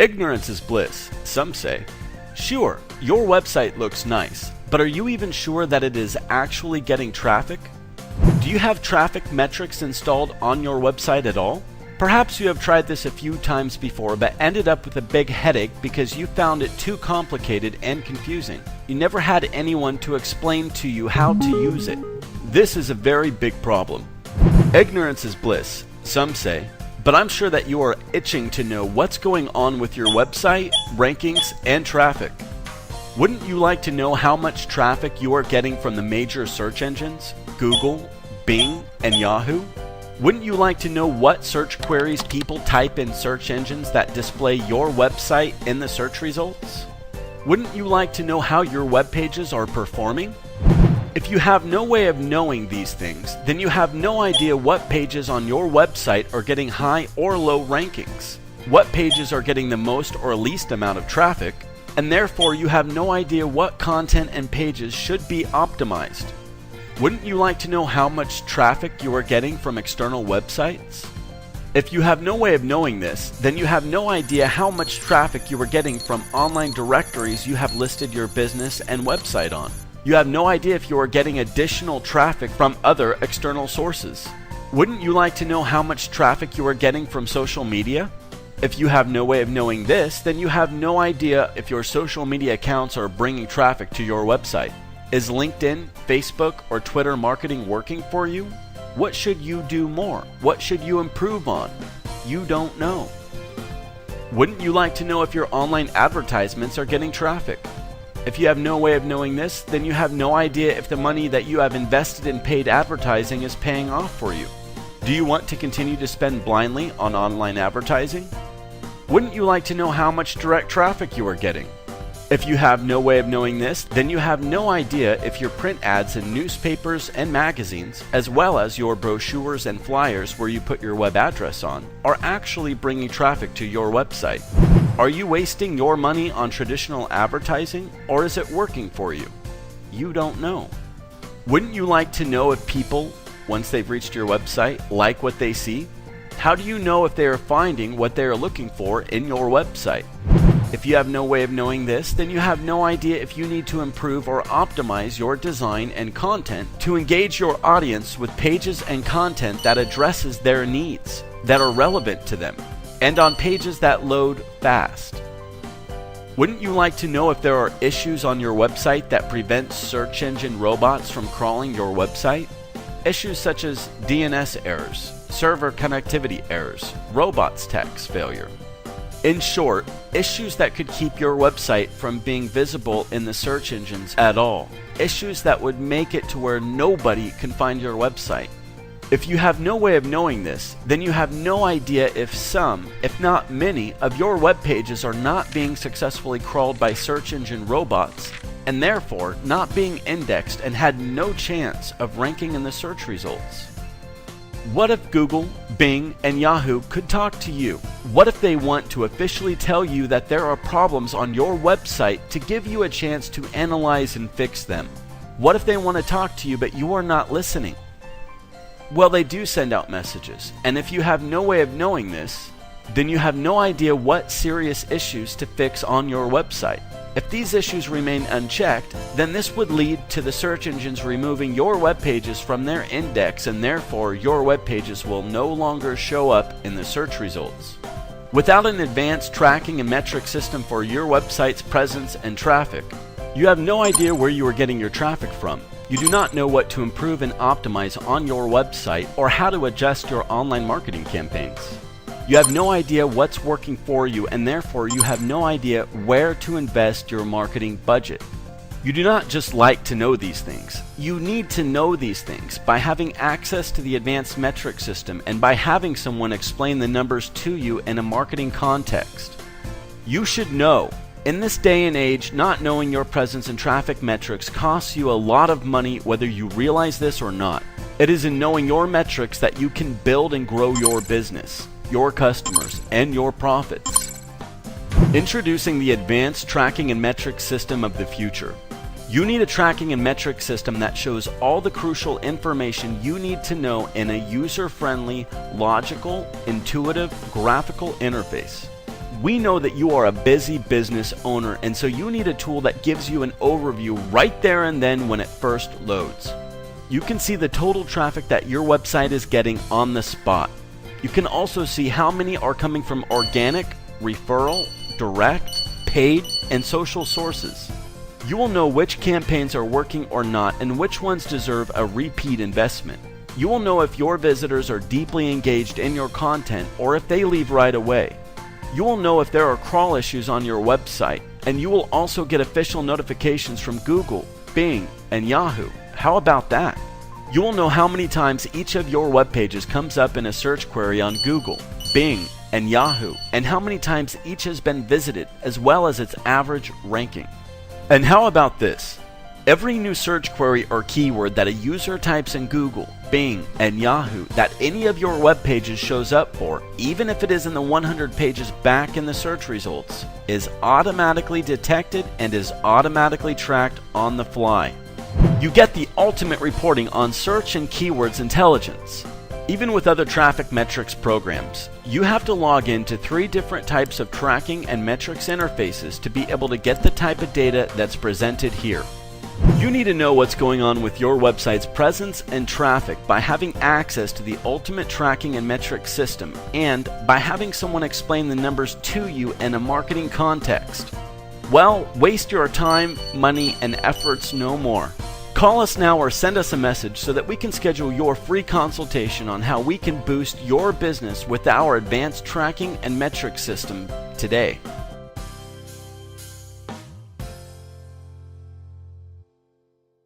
Ignorance is bliss, some say. Sure, your website looks nice, but are you even sure that it is actually getting traffic? Do you have traffic metrics installed on your website at all? Perhaps you have tried this a few times before but ended up with a big headache because you found it too complicated and confusing. You never had anyone to explain to you how to use it. This is a very big problem. Ignorance is bliss, some say, but I'm sure that you are itching to know what's going on with your website, rankings, and traffic. Wouldn't you like to know how much traffic you are getting from the major search engines, Google, Bing, and Yahoo? Wouldn't you like to know what search queries people type in search engines that display your website in the search results? Wouldn't you like to know how your web pages are performing? If you have no way of knowing these things, then you have no idea what pages on your website are getting high or low rankings, what pages are getting the most or least amount of traffic, and therefore you have no idea what content and pages should be optimized. Wouldn't you like to know how much traffic you are getting from external websites? If you have no way of knowing this, then you have no idea how much traffic you are getting from online directories you have listed your business and website on. You have no idea if you are getting additional traffic from other external sources. Wouldn't you like to know how much traffic you are getting from social media? If you have no way of knowing this, then you have no idea if your social media accounts are bringing traffic to your website. Is LinkedIn, Facebook, or Twitter marketing working for you? What should you do more? What should you improve on? You don't know. Wouldn't you like to know if your online advertisements are getting traffic? If you have no way of knowing this, then you have no idea if the money that you have invested in paid advertising is paying off for you. Do you want to continue to spend blindly on online advertising? Wouldn't you like to know how much direct traffic you are getting? If you have no way of knowing this, then you have no idea if your print ads in newspapers and magazines, as well as your brochures and flyers where you put your web address on, are actually bringing traffic to your website. Are you wasting your money on traditional advertising, or is it working for you? You don't know. Wouldn't you like to know if people, once they've reached your website, like what they see? How do you know if they are finding what they are looking for in your website? If you have no way of knowing this, then you have no idea if you need to improve or optimize your design and content to engage your audience with pages and content that addresses their needs, that are relevant to them, and on pages that load fast. Wouldn't you like to know if there are issues on your website that prevent search engine robots from crawling your website? Issues such as DNS errors, server connectivity errors, robots tax failure. In short, issues that could keep your website from being visible in the search engines at all. Issues that would make it to where nobody can find your website. If you have no way of knowing this, then you have no idea if some, if not many, of your web pages are not being successfully crawled by search engine robots, and therefore not being indexed and had no chance of ranking in the search results. What if Google, Bing, and Yahoo could talk to you? What if they want to officially tell you that there are problems on your website to give you a chance to analyze and fix them? What if they want to talk to you but you are not listening? Well, they do send out messages, and if you have no way of knowing this, then you have no idea what serious issues to fix on your website. If these issues remain unchecked, then this would lead to the search engines removing your web pages from their index, and therefore your web pages will no longer show up in the search results. Without an advanced tracking and metric system for your website's presence and traffic, you have no idea where you are getting your traffic from. You do not know what to improve and optimize on your website or how to adjust your online marketing campaigns. You have no idea what's working for you, and therefore you have no idea where to invest your marketing budget. You do not just like to know these things. You need to know these things by having access to the advanced metric system and by having someone explain the numbers to you in a marketing context. You should know. In this day and age, not knowing your presence and traffic metrics costs you a lot of money whether you realize this or not. It is in knowing your metrics that you can build and grow your business, your customers, and your profits. Introducing the advanced tracking and metric system of the future. You need a tracking and metric system that shows all the crucial information you need to know in a user-friendly, logical, intuitive, graphical interface. We know that you are a busy business owner, and so you need a tool that gives you an overview right there and then when it first loads. You can see the total traffic that your website is getting on the spot. You can also see how many are coming from organic, referral, direct, paid, and social sources. You will know which campaigns are working or not and which ones deserve a repeat investment. You will know if your visitors are deeply engaged in your content or if they leave right away. You will know if there are crawl issues on your website, and you will also get official notifications from Google, Bing, and Yahoo. How about that? You will know how many times each of your web pages comes up in a search query on Google, Bing, and Yahoo, and how many times each has been visited, as well as its average ranking. And how about this? Every new search query or keyword that a user types in Google, Bing, and Yahoo that any of your web pages shows up for, even if it is in the 100 pages back in the search results, is automatically detected and is automatically tracked on the fly. You get the ultimate reporting on search and keywords intelligence. Even with other traffic metrics programs, you have to log into 3 different types of tracking and metrics interfaces to be able to get the type of data that's presented here. You need to know what's going on with your website's presence and traffic by having access to the ultimate tracking and metrics system and by having someone explain the numbers to you in a marketing context. Well, waste your time, money, and efforts no more. Call us now or send us a message so that we can schedule your free consultation on how we can boost your business with our advanced tracking and metrics system today.